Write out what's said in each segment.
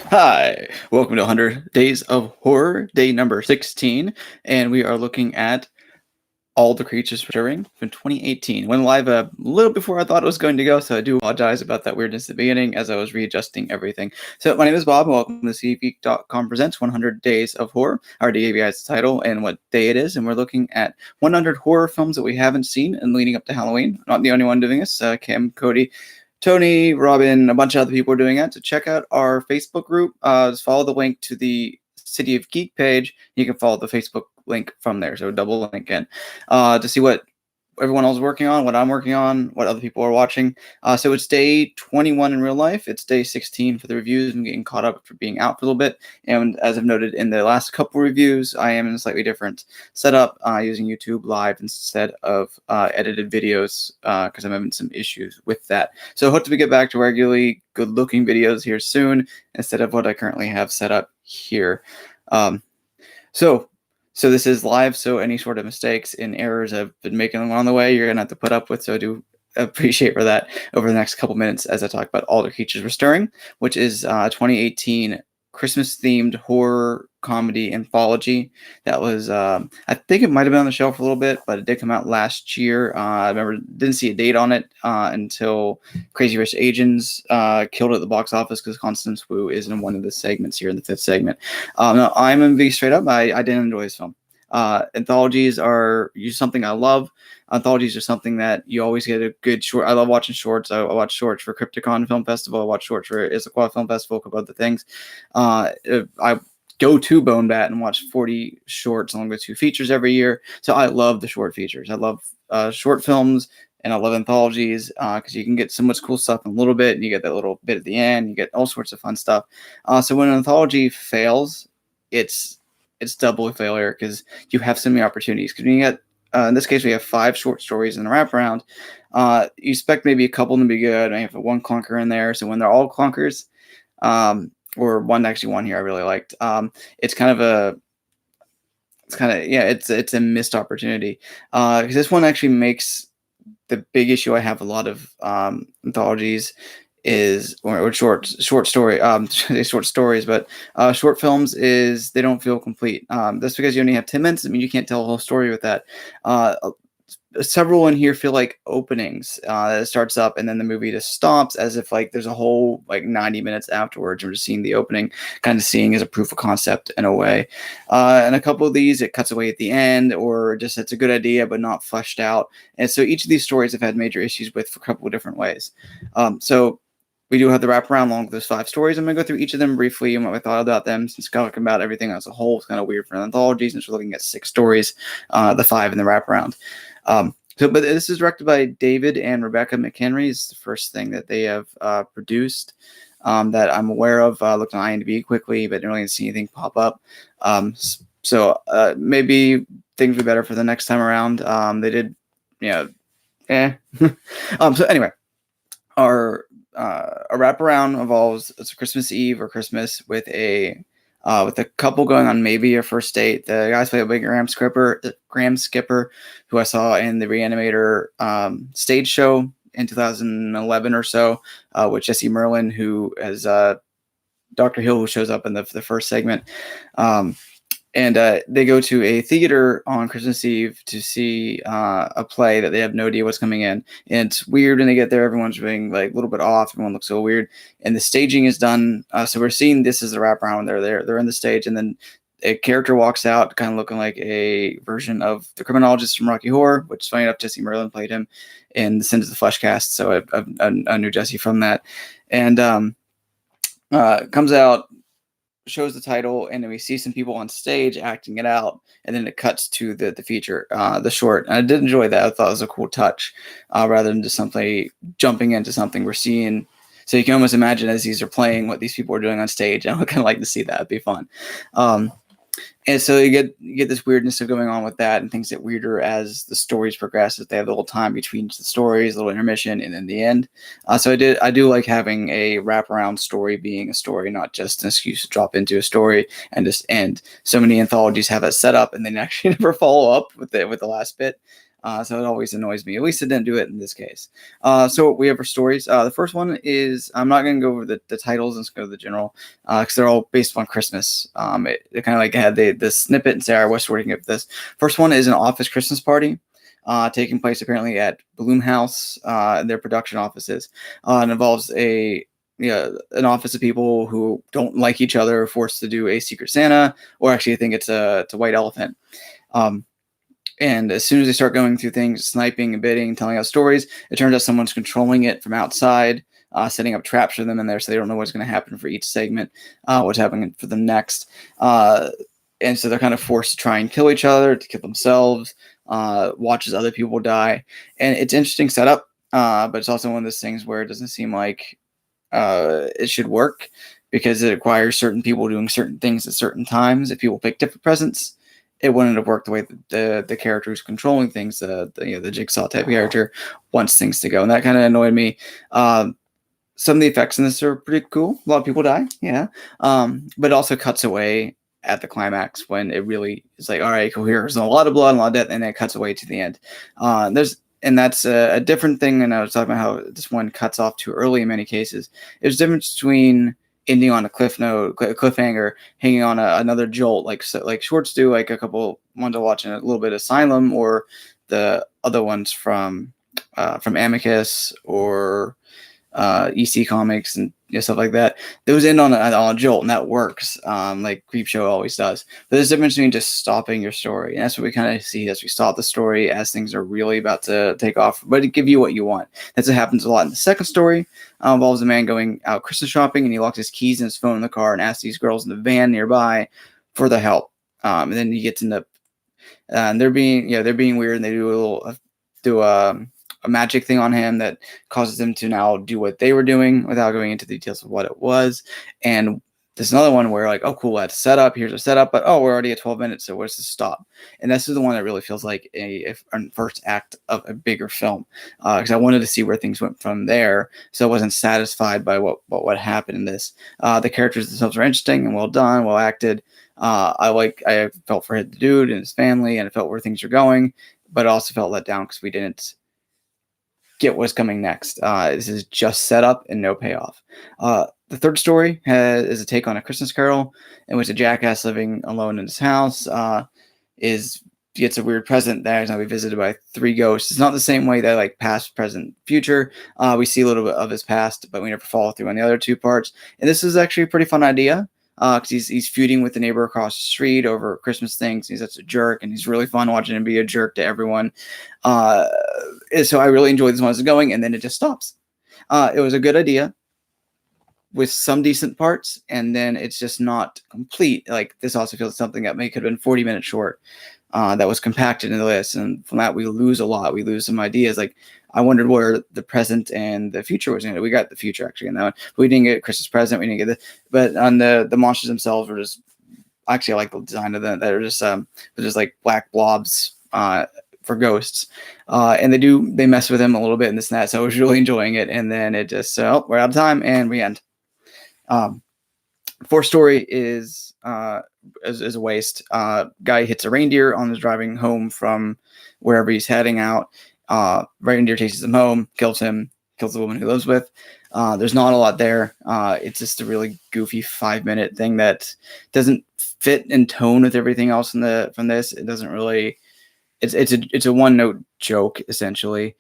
Hi, welcome to 100 Days of Horror, day number 16, and we are looking at All the Creatures Stirring from 2018. Went live a little before I thought it was going to go, so I do apologize about that weirdness at the beginning as I was readjusting everything. So my name is Bob, and welcome to CVgeek.com presents 100 Days of Horror. I already gave you guys the title and what day it is, and we're looking at 100 horror films that we haven't seen and leading up to Halloween. I'm not the only one doing this. Kim, Cody, Tony, Robin, a bunch of other people are doing it. So check out our Facebook group. Just follow the link to the City of Geek page. You can follow the Facebook link from there. So double link in to see what everyone else is working on, what I'm working on, what other people are watching. So it's day 21 in real life. It's day 16 for the reviews. I'm getting caught up for being out for a little bit. And as I've noted in the last couple reviews, I am in a slightly different setup using YouTube Live instead of edited videos because I'm having some issues with that. So I hope to get back to regularly good-looking videos here soon instead of what I currently have set up here. So this is live, so any sort of mistakes and errors I've been making along the way, you're going to have to put up with, so I do appreciate for that over the next couple minutes as I talk about All the Creatures Were Stirring, which is 2018 Christmas-themed horror comedy anthology that was, I think it might have been on the shelf for a little bit, but it did come out last year. I remember didn't see a date on it until Crazy Rich Asians killed it at the box office because Constance Wu is in one of the segments here in the 5th segment. No, I'm going to be straight up. I didn't enjoy this film. Anthologies are something I love. Anthologies are something that you always get a good short. I love watching shorts. I watch shorts for Crypticon Film Festival. I watch shorts for Issaquah Film Festival, a couple other things. I go to Bone Bat and watch 40 shorts along with 2 features every year. So I love the short features. I love short films, and I love anthologies because you can get so much cool stuff in a little bit, and you get that little bit at the end. You get all sorts of fun stuff. So when an anthology fails, it's double a failure because you have so many opportunities. Because when you get, in this case, we have 5 short stories in the wraparound. You expect maybe a couple to be good. I have one clunker in there. So when they're all clunkers, or one here I really liked. It's a missed opportunity. Because this one actually makes the big issue I have a lot of anthologies is or short stories, but short films is they don't feel complete. That's because you only have 10 minutes. I mean, you can't tell a whole story with that. Several in here feel like openings that starts up and then the movie just stops as if like there's a whole like 90 minutes afterwards. We're just seeing the opening, kind of seeing as a proof of concept in a way. And a couple of these, it cuts away at the end or just it's a good idea but not fleshed out. And so each of these stories I've had major issues with for a couple of different ways. So we do have the wraparound along with those 5 stories. I'm going to go through each of them briefly and what I thought about them since talking about everything as a whole is kind of weird for an anthology since we're looking at 6 stories, the 5 in the wraparound. But this is directed by David and Rebekah McKendry. It's the first thing that they have produced that I'm aware of. Looked on IMDb quickly, but didn't really see anything pop up. So maybe things will be better for the next time around. They did, So anyway, our wraparound involves it's a Christmas Eve or Christmas with a couple going on maybe a first date. The guy's played by Graham Skipper, who I saw in the Reanimator stage show in 2011 or so, with Jessie Merlin, who has Dr. Hill, who shows up in the first segment. And they go to a theater on Christmas Eve to see a play that they have no idea what's coming in. And it's weird when they get there. Everyone's being like a little bit off. Everyone looks so weird. And the staging is done. So we're seeing this as a wraparound when they're there. They're in the stage. And then a character walks out kind of looking like a version of the criminologist from Rocky Horror, which funny enough, Jessie Merlin played him in the Sins of the Flesh cast. So I knew Jessie from that. And comes out, shows the title, and then we see some people on stage acting it out, and then it cuts to the feature, the short. And I did enjoy that. I thought it was a cool touch, rather than just simply jumping into something we're seeing. So you can almost imagine as these are playing what these people are doing on stage. I would kind of like to see that. It'd be fun. And so you get this weirdness of going on with that, and things get weirder as the stories progress, as they have a little time between the stories, a little intermission, and then the end. So I do like having a wraparound story being a story, not just an excuse to drop into a story and just end. So many anthologies have that set up, and then actually never follow up with the last bit. So it always annoys me. At least it didn't do it in this case. So we have our stories. The first one is, I'm not going to go over the titles, and just go to the general, because they're all based on Christmas. It kind of like had the snippet and say, all right, what's working with this. First one is an office Christmas party. Taking place apparently at Bloomhouse, their production offices. It involves an office of people who don't like each other, are forced to do a Secret Santa, or actually I think it's a White Elephant. And as soon as they start going through things, sniping and bidding, telling us stories, it turns out someone's controlling it from outside, setting up traps for them in there, so they don't know what's going to happen for each segment, what's happening for them next. And so they're kind of forced to try and kill each other, to kill themselves, watch as other people die. And it's interesting setup, but it's also one of those things where it doesn't seem like it should work, because it requires certain people doing certain things at certain times. If people pick different presents, it wouldn't have worked the way the character who's controlling things, the Jigsaw type character, wants things to go. And that kind of annoyed me. Some of the effects in this are pretty cool. A lot of people die, yeah. But it also cuts away at the climax when it really is like, all right, cool, here's a lot of blood and a lot of death, and then it cuts away to the end. And that's a different thing. And I was talking about how this one cuts off too early in many cases. There's a difference between ending on a cliffhanger, hanging on another jolt, like shorts do, like a couple ones I watch in a little bit of Asylum, or the other ones from Amicus, or EC Comics, and stuff like that. Those end on a jolt, and that works, like Creepshow always does. But there's a difference between just stopping your story, and that's what we kind of see as we stop the story as things are really about to take off, but to give you what you want. That's what happens a lot in the second story. Involves a man going out Christmas shopping, and he locks his keys and his phone in the car and asks these girls in the van nearby for the help. And then he gets into, and they're being weird, and they do a magic thing on him that causes him to now do what they were doing without going into the details of what it was. And there's another one where like, oh, cool, that's set up. Here's a setup, but we're already at 12 minutes, so where's the stop? And this is the one that really feels like a first act of a bigger film, because I wanted to see where things went from there, so I wasn't satisfied by what happened in this. The characters themselves are interesting and well done, well acted. I felt for the dude and his family, and I felt where things are going, but I also felt let down because we didn't get what's coming next. This is just setup and no payoff. The third story is a take on A Christmas Carol, in which a jackass living alone in his house gets a weird present that is going to be visited by 3 ghosts. It's not the same way that like past, present, future. We see a little bit of his past, but we never follow through on the other 2 parts. And this is actually a pretty fun idea, because he's feuding with the neighbor across the street over Christmas things. He's such a jerk, and he's really fun watching him be a jerk to everyone. So I really enjoyed this one as it's going, and then it just stops. It was a good idea with some decent parts, and then it's just not complete. Like, this also feels something that could have been 40 minutes short, that was compacted into this, and from that we lose a lot. We lose some ideas. Like, I wondered where the present and the future was in it. We got the future actually in that one. We didn't get Christmas present. We didn't get but on the monsters themselves were just, actually I like the design of them. They're just like black blobs for ghosts, and they mess with him a little bit in this and that. So I was really enjoying it, and then it just we're out of time and we end. Fourth story is a waste. Guy hits a reindeer on his driving home from wherever he's heading out. Reindeer chases him home, kills the woman he lives with. There's not a lot there. It's just a really goofy 5-minute thing that doesn't fit in tone with everything else from this. It doesn't really. It's a one-note joke essentially,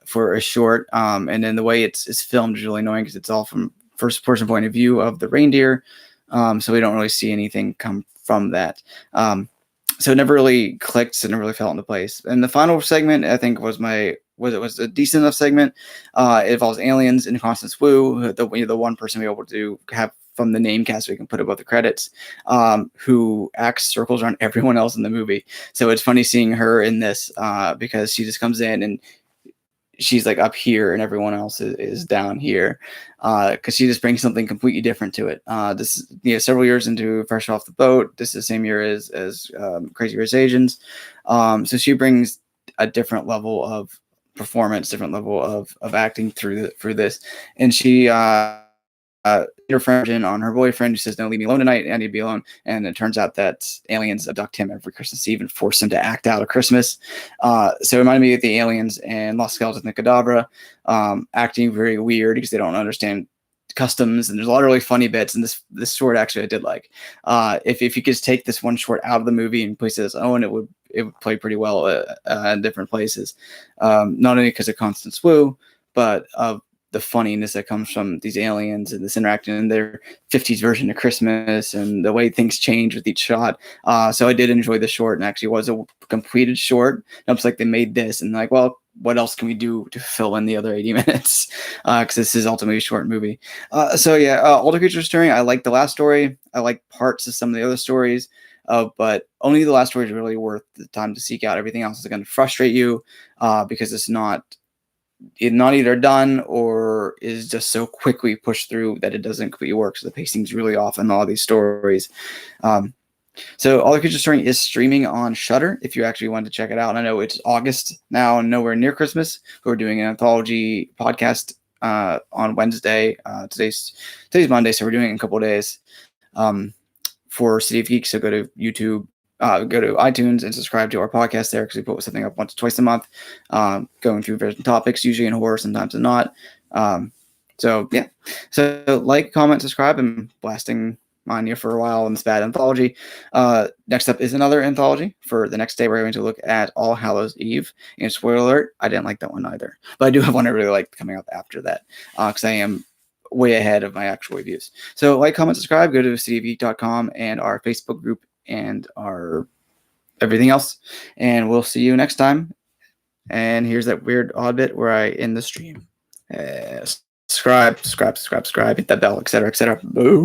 for a short. And then the way it's filmed is really annoying, because it's all from first-person point of view of the reindeer. So we don't really see anything come from that. So it never really clicked, so it never really fell into place. And the final segment, I think, was a decent enough segment. It involves aliens and Constance Wu, the one person we were able to have from the name cast, we can put above the credits, who acts circles around everyone else in the movie. So it's funny seeing her in this, because she just comes in and she's like up here and everyone else is down here, because she just brings something completely different to it. This several years into Fresh Off the Boat. This is the same year as Crazy Rich Asians. So she brings a different level of performance, different level of acting through this, and she her friend on her boyfriend who says, "No, leave me alone tonight. I need to be alone." And it turns out that aliens abduct him every Christmas Eve and force him to act out a Christmas. So it reminded me of the aliens and Lost Skeleton and Cadabra, acting very weird because they don't understand customs, and there's a lot of really funny bits. And this short actually I did like. If you could just take this one short out of the movie and place it as own, it would play pretty well in different places. Not only because of Constance Wu, but of the funniness that comes from these aliens and this interacting in their 50s version of Christmas and the way things change with each shot. So I did enjoy the short, and actually was a completed short. And it's like they made this and like, well, what else can we do to fill in the other 80 minutes? Because this is ultimately a short movie. So yeah, All the Creatures Stirring. I like the last story. I like parts of some of the other stories. But only the last story is really worth the time to seek out. Everything else is going to frustrate you because it's not either done or is just so quickly pushed through that it doesn't completely work. So the pacing's really off in all these stories. So All the Creatures Stirring is streaming on Shudder if you actually want to check it out. And I know it's August now and nowhere near Christmas. We're doing an anthology podcast on Wednesday. Today's Monday, so we're doing it in a couple of days for City of Geeks. So go to YouTube, go to iTunes and subscribe to our podcast there, because we put something up once or twice a month, going through various topics, usually in horror, sometimes in not. So yeah, so like, comment, subscribe. I'm blasting on you for a while in this bad anthology. Next up is another anthology. For the next day, we're going to look at All Hallows Eve. And spoiler alert, I didn't like that one either, but I do have one I really like coming up after that, because I am way ahead of my actual reviews. So like, comment, subscribe, go to cityofgeek.com and our Facebook group and our everything else, and we'll see you next time. And here's that weird odd bit where I end the stream. Subscribe, hit that bell, etc., etc. Boo.